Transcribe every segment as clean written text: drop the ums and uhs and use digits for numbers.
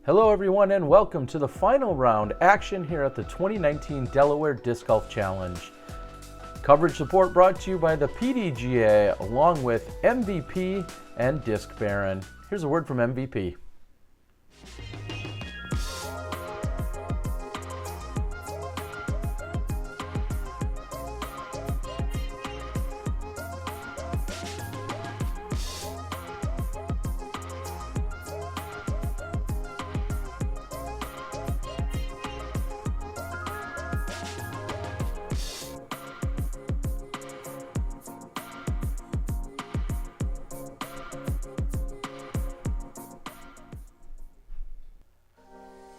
Hello everyone and welcome to the final round action here at the 2019 Delaware Disc Golf Challenge. Coverage support brought to you by the PDGA along with MVP and Disc Baron. Here's a word from MVP.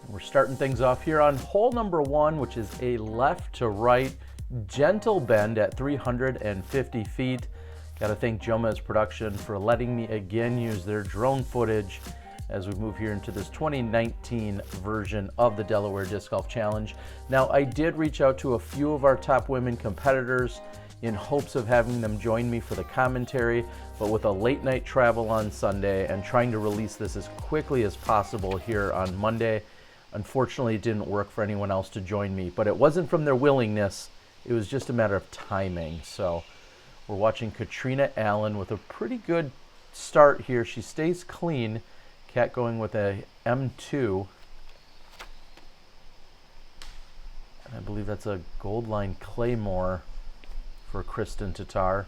We're starting things off here on hole number 1, which is a left to right gentle bend at 350 feet. Got to thank Jomez Production for letting me again use their drone footage as we move here into this 2019 version of the Delaware Disc Golf Challenge. Now, I did reach out to a few of our top women competitors in hopes of having them join me for the commentary, but with a late night travel on Sunday and trying to release this as quickly as possible here on Monday, unfortunately, it didn't work for anyone else to join me, but it wasn't from their willingness. It was just a matter of timing. So we're watching Catrina Allen with a pretty good start here. She stays clean. Cat going with a M2. And I believe that's a gold line Claymore for Kristin Tattar.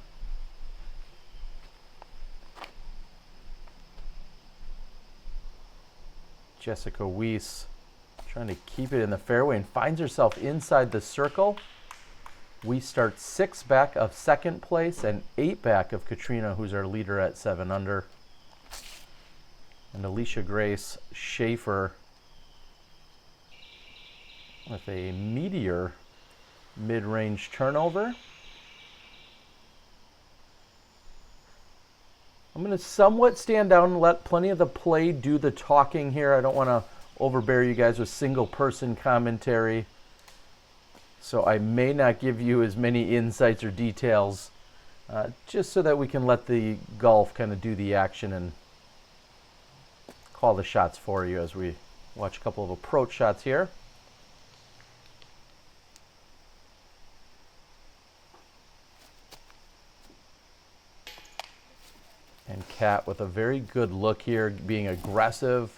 Jessica Weese trying to keep it in the fairway and finds herself inside the circle. We start 6 back of second place and 8 back of Catrina, who's our leader at 7 under. And Alisha Schafer with a meteor mid-range turnover. I'm going to somewhat stand down and let plenty of the play do the talking here. I don't want to overbear you guys with single person commentary, so I may not give you as many insights or details, just so that we can let the golf kind of do the action and call the shots for you as we watch a couple of approach shots here. And Kat with a very good look here, being aggressive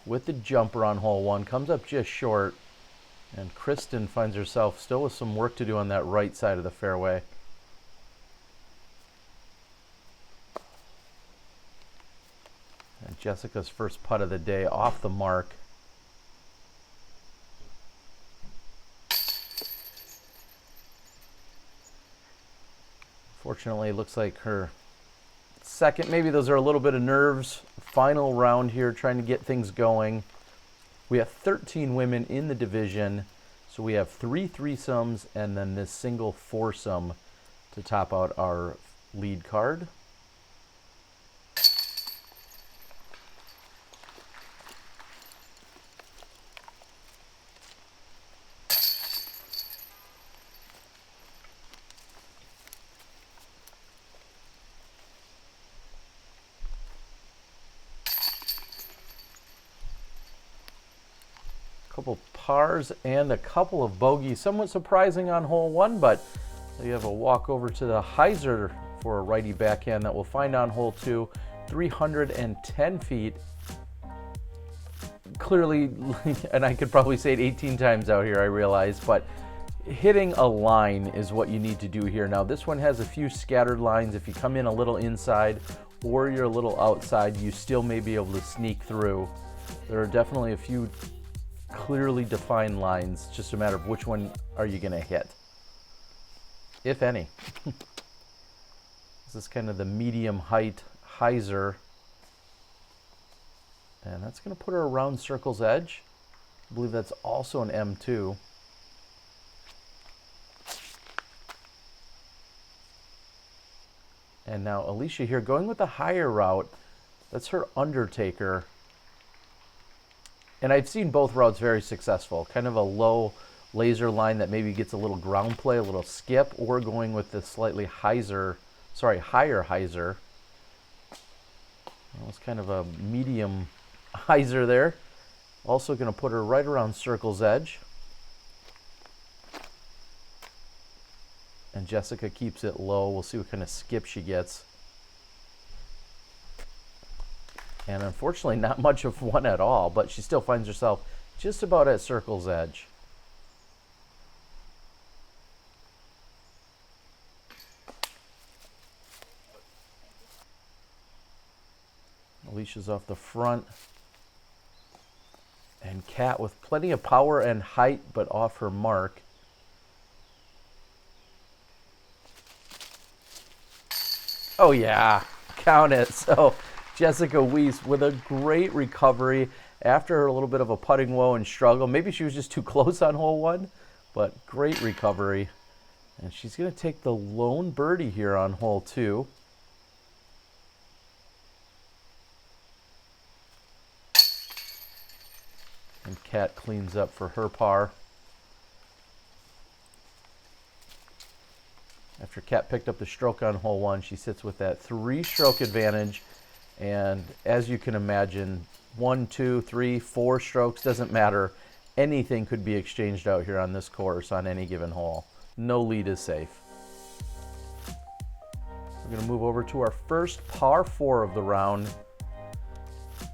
with the jumper on hole 1, comes up just short, and Kristin finds herself still with some work to do on that right side of the fairway. And Jessica's first putt of the day off the mark. Fortunately, it looks like her second, maybe those are a little bit of nerves. Final round here, trying to get things going. We have 13 women in the division, so we have 3 threesomes and then this single foursome to top out our lead card. Couple pars and a couple of bogeys. Somewhat surprising on hole 1, but you have a walk over to the hyzer for a righty backhand that we'll find on hole 2. 310 feet. Clearly, and I could probably say it 18 times out here, I realize, but hitting a line is what you need to do here. Now, this one has a few scattered lines. If you come in a little inside or you're a little outside, you still may be able to sneak through. There are definitely a few clearly defined lines. It's just a matter of which one are you going to hit, if any. This is kind of the medium height hyzer, and that's going to put her around circle's edge. I believe that's also an M2. And now Alisha here going with the higher route. That's her undertaker. And I've seen both routes very successful. Kind of a low laser line that maybe gets a little ground play, a little skip, or going with the slightly higher hyzer. Well, it's kind of a medium hyzer there. Also going to put her right around circle's edge. And Jessica keeps it low. We'll see what kind of skip she gets. And unfortunately, not much of one at all, but she still finds herself just about at circle's edge. Alicia's off the front. And Kat with plenty of power and height, but off her mark. Oh yeah, count it. So Jessica Weese with a great recovery after a little bit of a putting woe and struggle. Maybe she was just too close on hole one, but great recovery. And she's going to take the lone birdie here on hole two. And Kat cleans up for her par. After Kat picked up the stroke on hole one, she sits with that 3-stroke advantage. And as you can imagine, 1, 2, 3, 4 strokes, doesn't matter. Anything could be exchanged out here on this course on any given hole. No lead is safe. We're going to move over to our first par 4 of the round.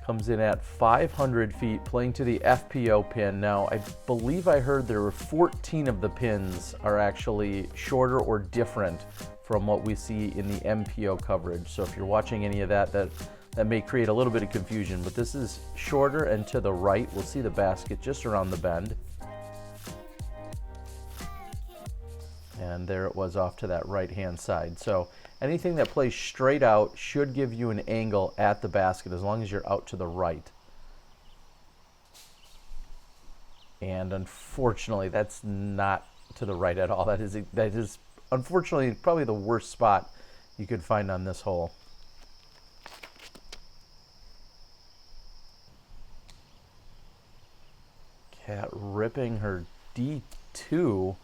Comes in at 500 feet, playing to the FPO pin. Now, I believe I heard there were 14 of the pins are actually shorter or different from what we see in the MPO coverage. So if you're watching any of that, that may create a little bit of confusion, but this is shorter and to the right. We'll see the basket just around the bend. And there it was off to that right-hand side. So anything that plays straight out should give you an angle at the basket as long as you're out to the right. And unfortunately, that's not to the right at all. That is unfortunately probably the worst spot you could find on this hole. Kat ripping her D2.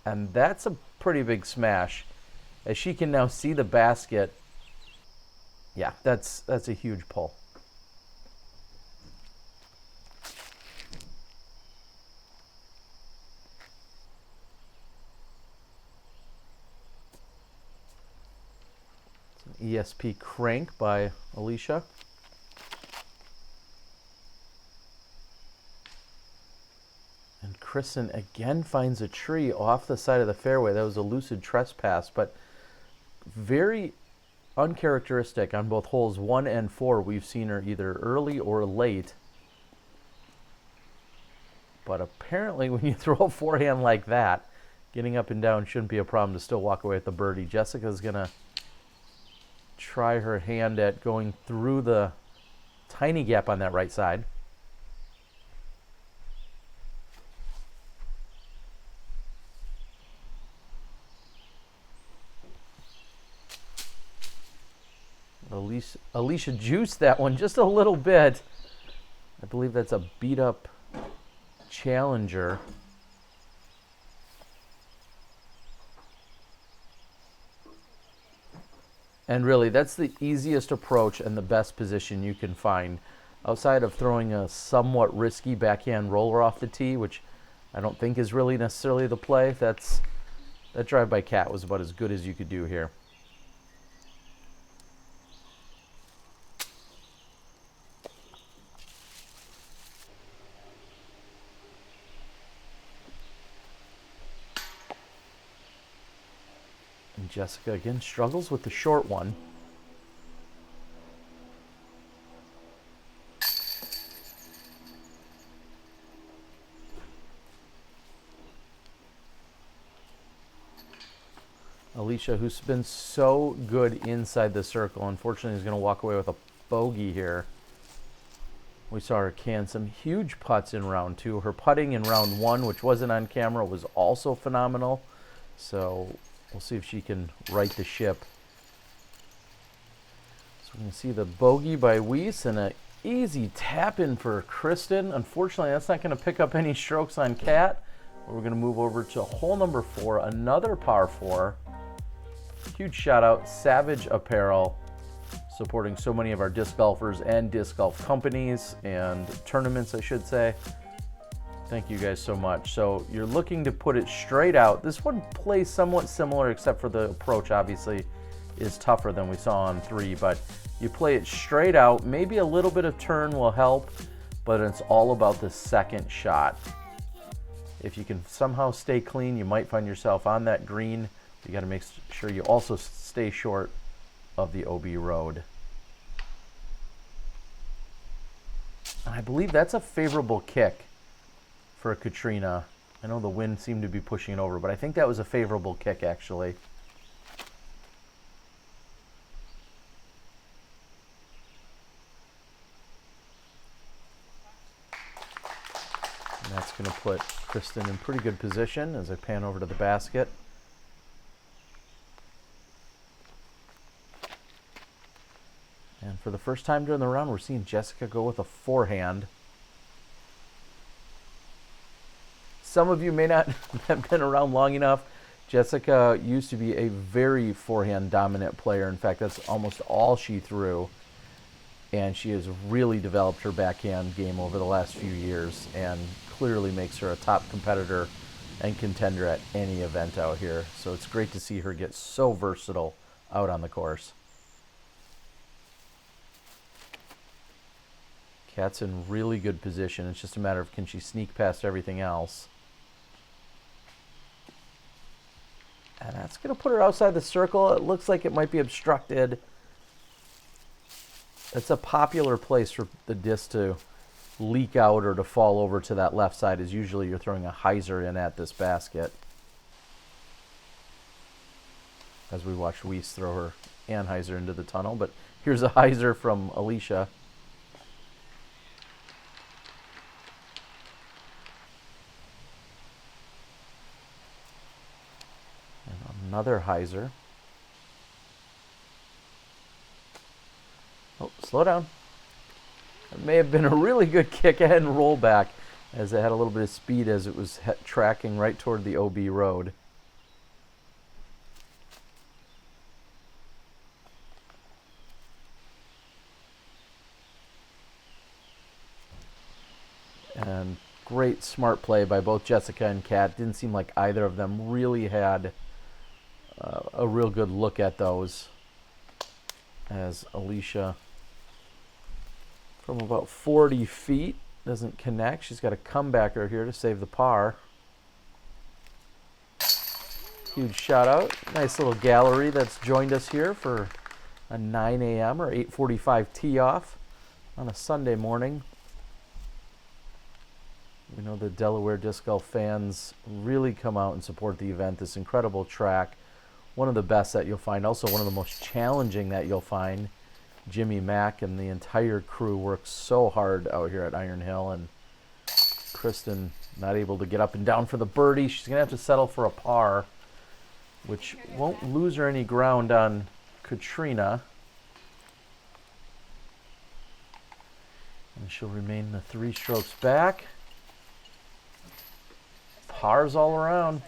And that's a pretty big smash. As she can now see the basket, yeah, that's a huge pull. It's an ESP crank by Alisha. And Kristin again finds a tree off the side of the fairway. That was a lucid trespass, but very uncharacteristic on both holes 1 and 4. We've seen her either early or late. But apparently when you throw a forehand like that, getting up and down shouldn't be a problem to still walk away with the birdie. Jessica's going to try her hand at going through the tiny gap on that right side. Alisha juiced that one just a little bit. I believe that's a beat up Challenger. And really, that's the easiest approach and the best position you can find. Outside of throwing a somewhat risky backhand roller off the tee, which I don't think is really necessarily the play, that drive by Kat was about as good as you could do here. And Jessica again struggles with the short one. Alisha, who's been so good inside the circle, unfortunately is going to walk away with a bogey here. We saw her can some huge putts in round 2. Her putting in round 1, which wasn't on camera, was also phenomenal. So we'll see if she can right the ship. So we can see the bogey by Weese and an easy tap in for Kristin. Unfortunately, that's not going to pick up any strokes on Kat. We're going to move over to hole number 4, another par 4. Huge shout out, Savage Apparel, supporting so many of our disc golfers and disc golf companies and tournaments, I should say. Thank you guys so much. So you're looking to put it straight out. This one plays somewhat similar, except for the approach obviously is tougher than we saw on 3, but you play it straight out. Maybe a little bit of turn will help, but it's all about the second shot. If you can somehow stay clean, you might find yourself on that green. You got to make sure you also stay short of the OB road. And I believe that's a favorable kick for Catrina. I know the wind seemed to be pushing it over, but I think that was a favorable kick actually. And that's going to put Kristin in pretty good position as I pan over to the basket. And for the first time during the round, we're seeing Jessica go with a forehand. Some of you may not have been around long enough. Jessica used to be a very forehand dominant player. In fact, that's almost all she threw. And she has really developed her backhand game over the last few years and clearly makes her a top competitor and contender at any event out here. So it's great to see her get so versatile out on the course. Kat's in really good position. It's just a matter of can she sneak past everything else. And that's going to put her outside the circle. It looks like it might be obstructed. It's a popular place for the disc to leak out or to fall over to that left side, is usually you're throwing a hyzer in at this basket. As we watch Weese throw her anhyzer into the tunnel. But here's a hyzer from Alisha. Another hyzer. Oh, slow down. It may have been a really good kick ahead and roll back as it had a little bit of speed as it was tracking right toward the OB road. And great smart play by both Jessica and Kat. Didn't seem like either of them really had a real good look at those, as Alisha from about 40 feet doesn't connect. She's got a comebacker here to save the par. Huge shout out. Nice little gallery that's joined us here for a 9 a.m. or 8:45 tee off on a Sunday morning. We know the Delaware disc golf fans really come out and support the event. This incredible track. One of the best that you'll find, also one of the most challenging that you'll find. Jimmy Mack and the entire crew works so hard out here at Iron Hill, and Kristin not able to get up and down for the birdie. She's going to have to settle for a par, which won't lose her any ground on Catrina. And she'll remain the 3 strokes back. Pars all around.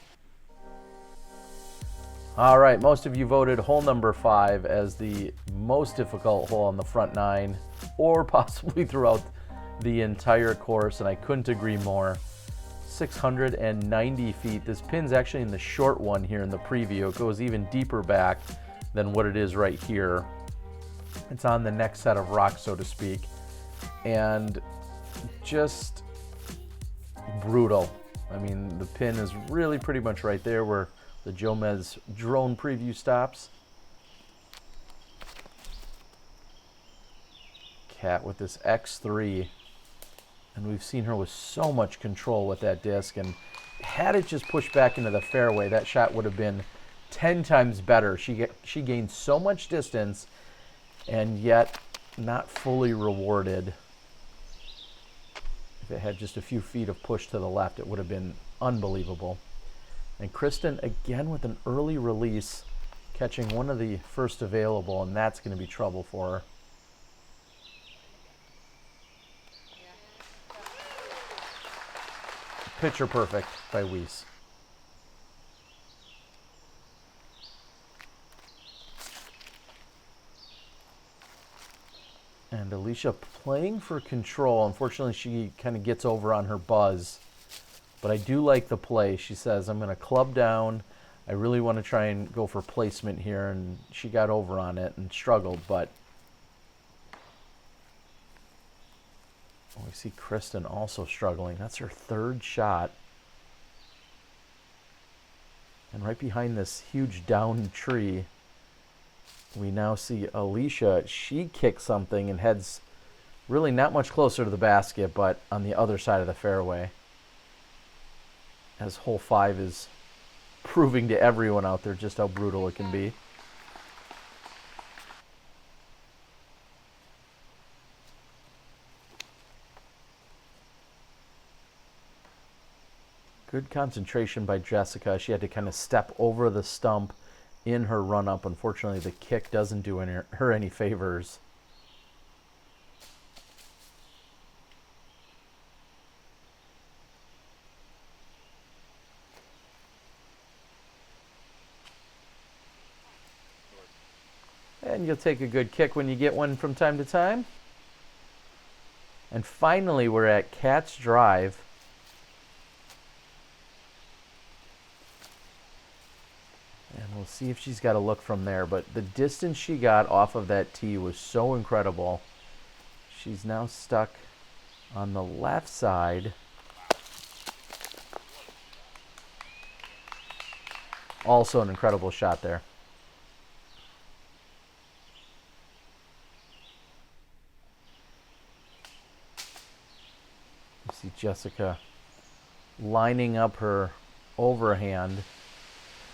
All right, most of you voted hole number 5 as the most difficult hole on the front 9, or possibly throughout the entire course, and I couldn't agree more. 690 feet. This pin's actually in the short one here in the preview. It goes even deeper back than what it is right here. It's on the next set of rocks, so to speak, and just brutal. I mean, the pin is really pretty much right there where the Jomez drone preview stops. Kat with this X3, and we've seen her with so much control with that disc, and had it just pushed back into the fairway, that shot would have been 10 times better. She gained so much distance, and yet not fully rewarded. If it had just a few feet of push to the left, it would have been unbelievable. And Kristin again with an early release, catching one of the first available, and that's going to be trouble for her. Picture perfect by Weese. And Alisha playing for control. Unfortunately, she kind of gets over on her buzz. But I do like the play. She says, I'm going to club down. I really want to try and go for placement here. And she got over on it and struggled. But we see Kristin also struggling. That's her third shot. And right behind this huge downed tree, we now see Alisha. She kicks something and heads really not much closer to the basket, but on the other side of the fairway. As hole 5 is proving to everyone out there just how brutal it can be. Good concentration by Jessica. She had to kind of step over the stump in her run-up. Unfortunately, the kick doesn't do her any favors. And you'll take a good kick when you get one from time to time. And finally, we're at Katz Drive. And we'll see if she's got a look from there. But the distance she got off of that tee was so incredible. She's now stuck on the left side. Also an incredible shot there. You see Jessica lining up her overhand.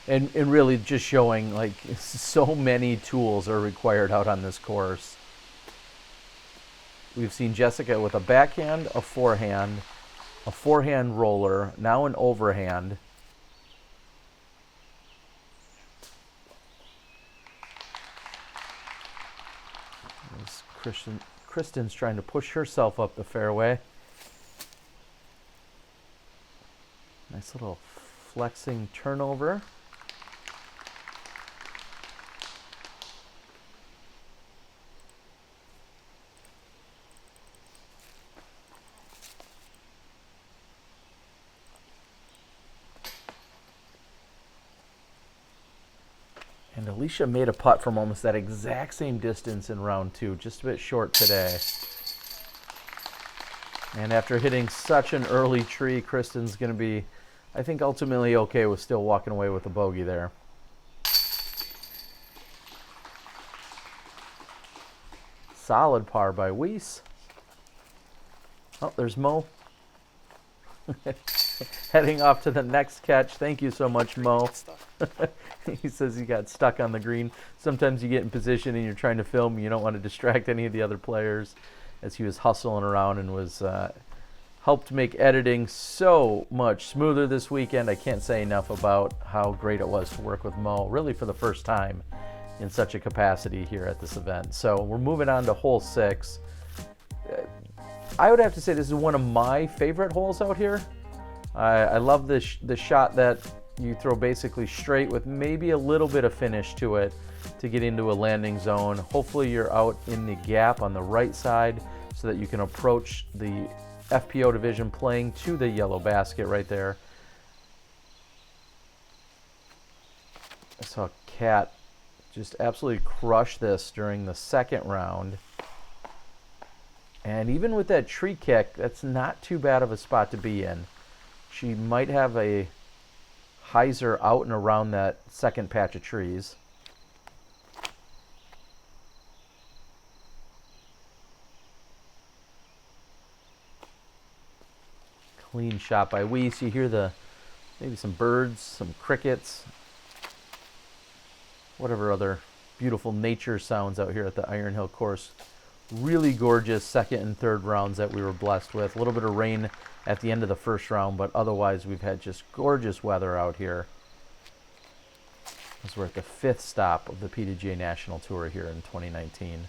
And really just showing like so many tools are required out on this course. We've seen Jessica with a backhand, a forehand roller, now an overhand. Kristin's trying to push herself up the fairway. Nice little flexing turnover. And Alisha made a putt from almost that exact same distance in round 2, just a bit short today. And after hitting such an early tree, Kristin's going to be, I think, ultimately okay with still walking away with a bogey there. Solid par by Weese. Oh, there's Mo. Heading off to the next catch. Thank you so much, Mo. He says he got stuck on the green. Sometimes you get in position and you're trying to film and you don't want to distract any of the other players, as he was hustling around and was helped make editing so much smoother this weekend. I can't say enough about how great it was to work with Mo, really for the first time in such a capacity here at this event. So we're moving on to hole 6. I would have to say this is one of my favorite holes out here. I love the shot that you throw basically straight with maybe a little bit of finish to it to get into a landing zone. Hopefully you're out in the gap on the right side so that you can approach the FPO division playing to the yellow basket right there. I saw Kat just absolutely crush this during the second round. And even with that tree kick, that's not too bad of a spot to be in. She might have a hyzer out and around that second patch of trees. Clean shot by Weese. You hear maybe some birds, some crickets, whatever other beautiful nature sounds out here at the Iron Hill course. Really gorgeous second and third rounds that we were blessed with. A little bit of rain at the end of the first round, but otherwise we've had just gorgeous weather out here. As we're at the 5th stop of the PDGA National Tour here in 2019.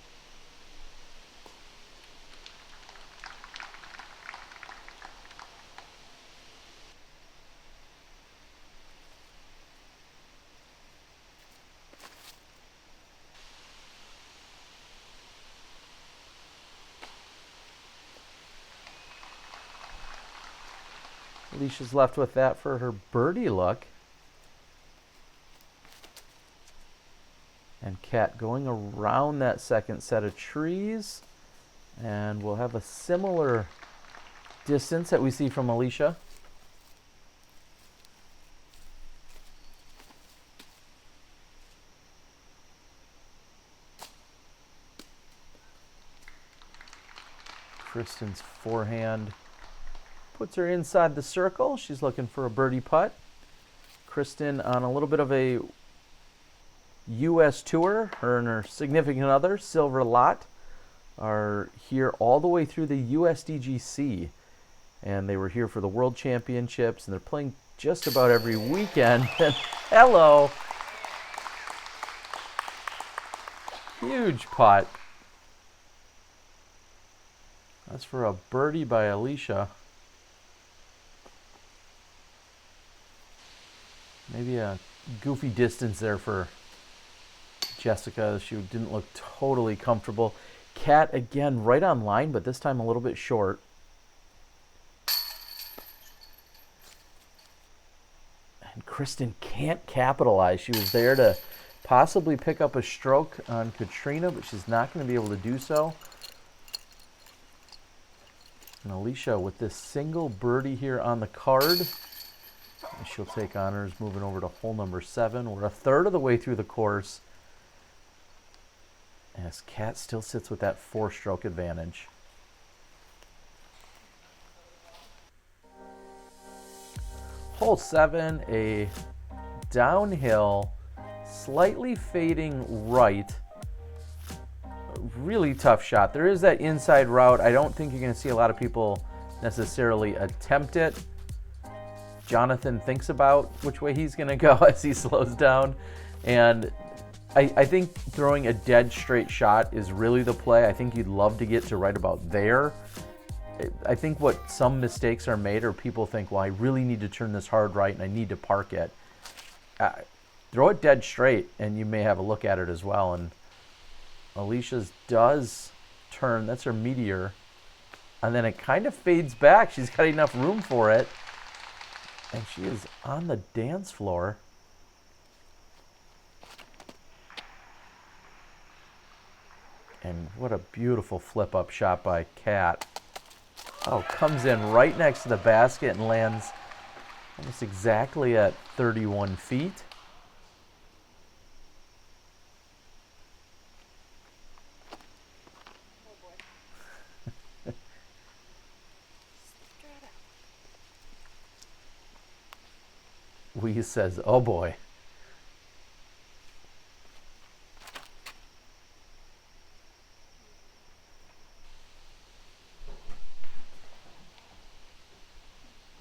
Alisha's left with that for her birdie look. And Kat going around that second set of trees. And we'll have a similar distance that we see from Alisha. Kristin's forehand puts her inside the circle. She's looking for a birdie putt. Kristin on a little bit of a U.S. tour. Her and her significant other, Silver Lot, are here all the way through the USDGC. And they were here for the World Championships, and they're playing just about every weekend. Hello! Huge putt. That's for a birdie by Alisha. Maybe a goofy distance there for Jessica. She didn't look totally comfortable. Kat again right on line, but this time a little bit short. And Kristin can't capitalize. She was there to possibly pick up a stroke on Catrina, but she's not going to be able to do so. And Alisha with this single birdie here on the card. She'll take honors moving over to hole number 7. We're a third of the way through the course. As Kat still sits with that 4-stroke advantage. Hole 7, a downhill, slightly fading right. Really tough shot. There is that inside route. I don't think you're going to see a lot of people necessarily attempt it. Jonathan thinks about which way he's going to go as he slows down. And I think throwing a dead straight shot is really the play. I think you'd love to get to right about there. I think what some mistakes are made are people think, well, I really need to turn this hard right and I need to park it. Throw it dead straight and you may have a look at it as well. And Alisha's does turn. That's her meteor. And then it kind of fades back. She's got enough room for it. And she is on the dance floor. And what a beautiful flip-up shot by Kat. Oh, comes in right next to the basket and lands almost exactly at 31 feet. Weese says, oh boy.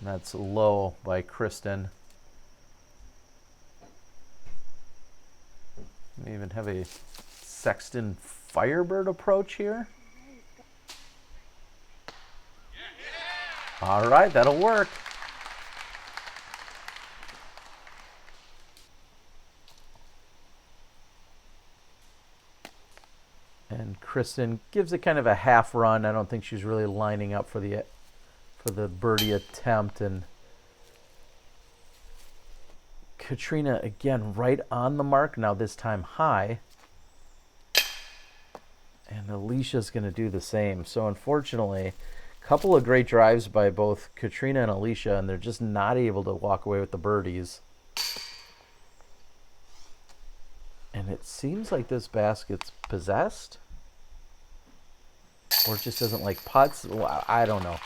That's low by Kristin. We even have a Sexton Firebird approach here. All right, that'll work. And Kristin gives it kind of a half run. I don't think she's really lining up for the birdie attempt. And Catrina again right on the mark, now this time high. And Alicia's going to do the same. So unfortunately, a couple of great drives by both Catrina and Alisha, and they're just not able to walk away with the birdies. And it seems like this basket's possessed. Or it just doesn't like putts. Well, I don't know.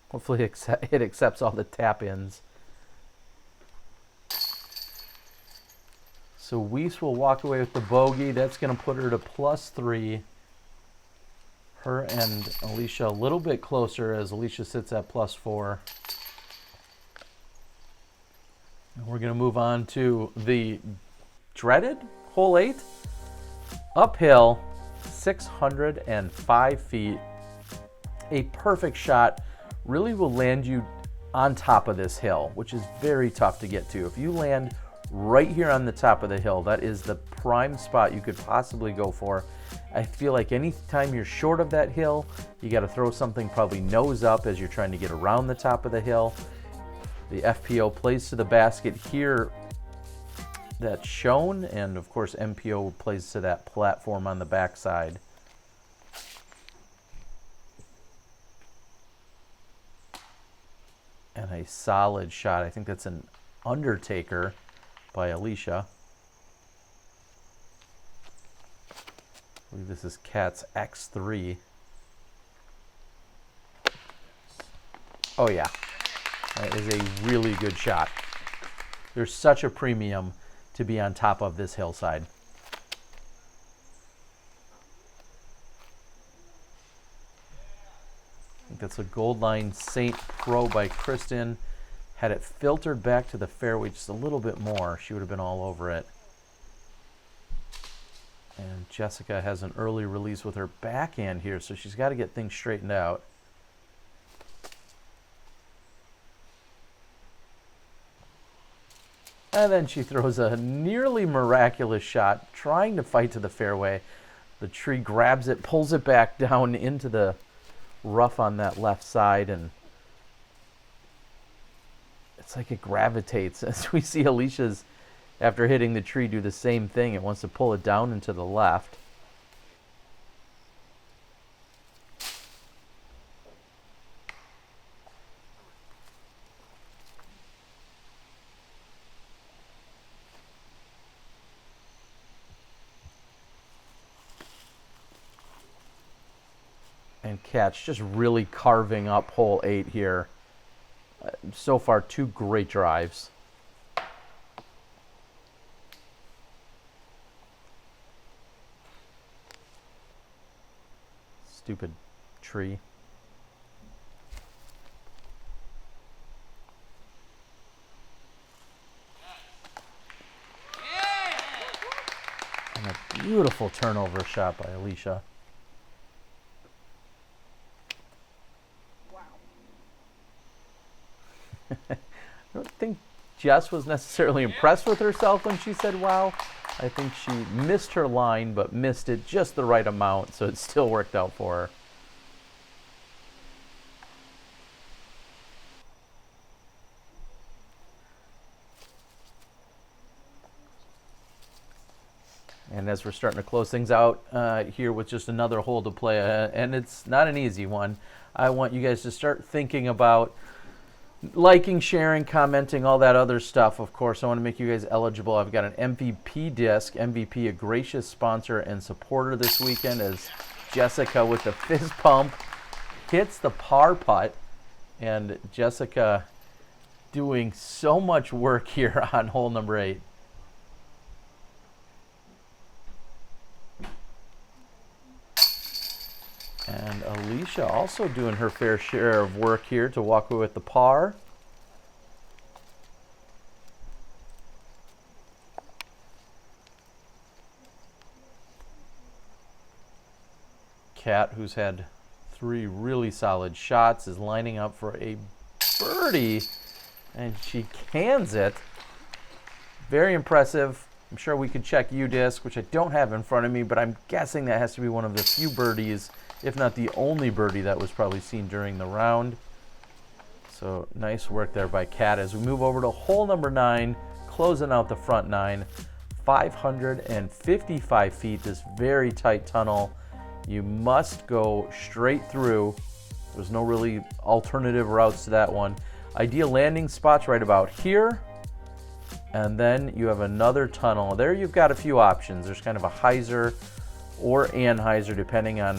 Hopefully it accepts all the tap-ins. So Weese will walk away with the bogey. That's going to put her to +3. Her and Alisha a little bit closer as Alisha sits at +4. And we're going to move on to the dreaded hole 8. Uphill, 605 feet. A perfect shot. Really will land you on top of this hill, which is very tough to get to. If you land right here on the top of the hill, that is the prime spot you could possibly go for. I feel like anytime you're short of that hill, you got to throw something probably nose up as you're trying to get around the top of the hill. The FPO plays to the basket here that's shown, and of course MPO plays to that platform on the backside. And a solid shot. I think that's an Undertaker by Alisha. I believe this is Katz X3. Oh yeah, that is a really good shot. There's such a premium to be on top of this hillside. I think that's a Gold Line Saint Pro by Kristin. Had it filtered back to the fairway just a little bit more, she would have been all over it. And Jessica has an early release with her backhand here, so she's got to get things straightened out. And then she throws a nearly miraculous shot, trying to fight to the fairway. The tree grabs it, pulls it back down into the rough on that left side, and it's like it gravitates. As we see Alicia's, after hitting the tree, do the same thing. It wants to pull it down into the left. And Katz just really carving up hole 8 here. So far, 2 great drives. Stupid tree. And a beautiful turnover shot by Alisha. I don't think Jess was necessarily impressed with herself when she said wow. I think she missed her line, but missed it just the right amount, so it still worked out for her. And as we're starting to close things out here with just another hole to play, and it's not an easy one, I want you guys to start thinking about liking, sharing, commenting, all that other stuff. Of course, I want to make you guys eligible. I've got an MVP disc. MVP, a gracious sponsor and supporter this weekend, as Jessica with the fist pump hits the par putt. And Jessica doing so much work here on hole number 8. And Alisha also doing her fair share of work here to walk away with the par. Kat, who's had 3 really solid shots, is lining up for a birdie, and she cans it. Very impressive. I'm sure we could check U-disc, which I don't have in front of me, but I'm guessing that has to be one of the few birdies, if not the only birdie, that was probably seen during the round. So nice work there by Kat. As we move over to hole number 9, closing out the front 9, 555 feet, this very tight tunnel. You must go straight through. There's no really alternative routes to that one. Ideal landing spots right about here. And then you have another tunnel. There you've got a few options. There's kind of a hyzer or anhyzer, depending on,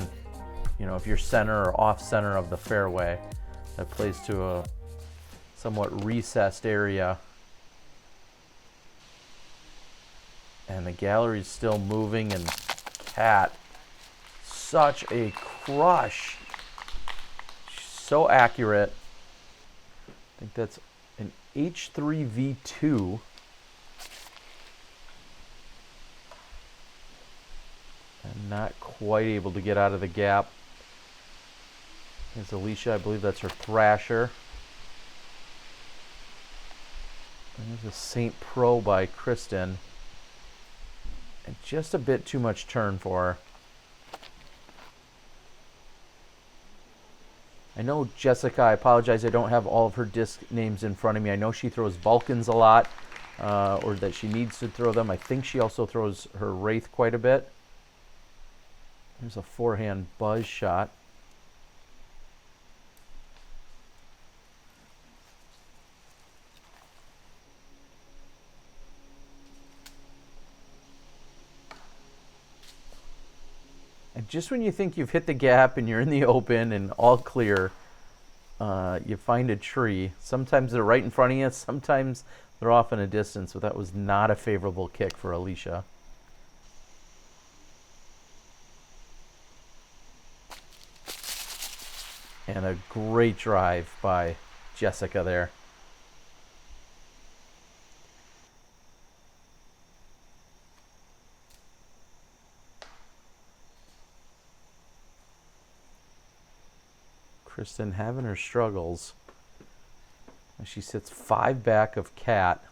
you know, if you're center or off center of the fairway. That plays to a somewhat recessed area. And the gallery's still moving, and Kat, such a crush. So accurate. I think that's an H3V2. And not quite able to get out of the gap. Here's Alisha, I believe that's her Thrasher. And there's a Saint Pro by Kristin. And just a bit too much turn for her. I know Jessica, I apologize, I don't have all of her disc names in front of me. I know she throws Vulcans a lot, or that she needs to throw them. I think she also throws her Wraith quite a bit. There's a forehand buzz shot. And just when you think you've hit the gap and you're in the open and all clear, you find a tree. Sometimes they're right in front of you, sometimes they're off in a distance, but that was not a favorable kick for Alisha. And a great drive by Jessica there. Kristin having her struggles. She sits 5 back of Kat.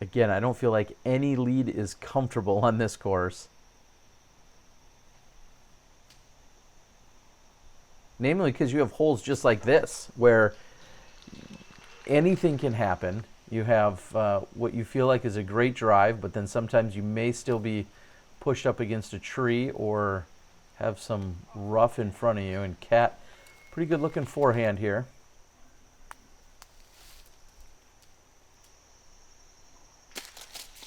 Again, I don't feel like any lead is comfortable on this course. Namely because you have holes just like this, where anything can happen. You have what you feel like is a great drive, but then sometimes you may still be pushed up against a tree or have some rough in front of you. And Kat, pretty good looking forehand here.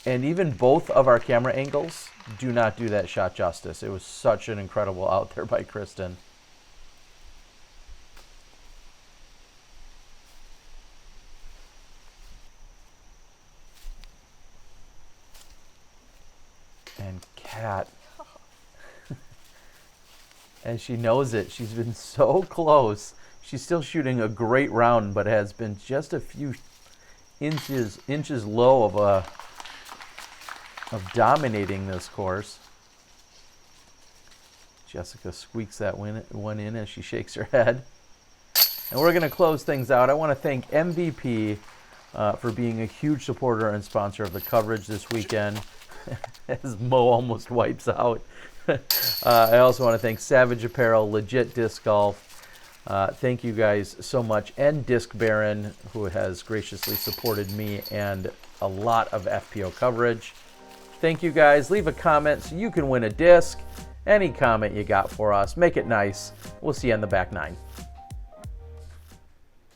And even both of our camera angles do not do that shot justice. It was such an incredible out there by Kristin. And Kat, as she knows it, she's been so close. She's still shooting a great round, but has been just a few inches low of dominating this course. Jessica squeaks that one in as she shakes her head. And we're going to close things out. I want to thank MVP for being a huge supporter and sponsor of the coverage this weekend. As Mo almost wipes out. I also want to thank Savage Apparel, Legit Disc Golf. Thank you guys so much. And Disc Baron, who has graciously supported me and a lot of FPO coverage. Thank you guys. Leave a comment so you can win a disc. Any comment you got for us, make it nice. We'll see you on the back nine.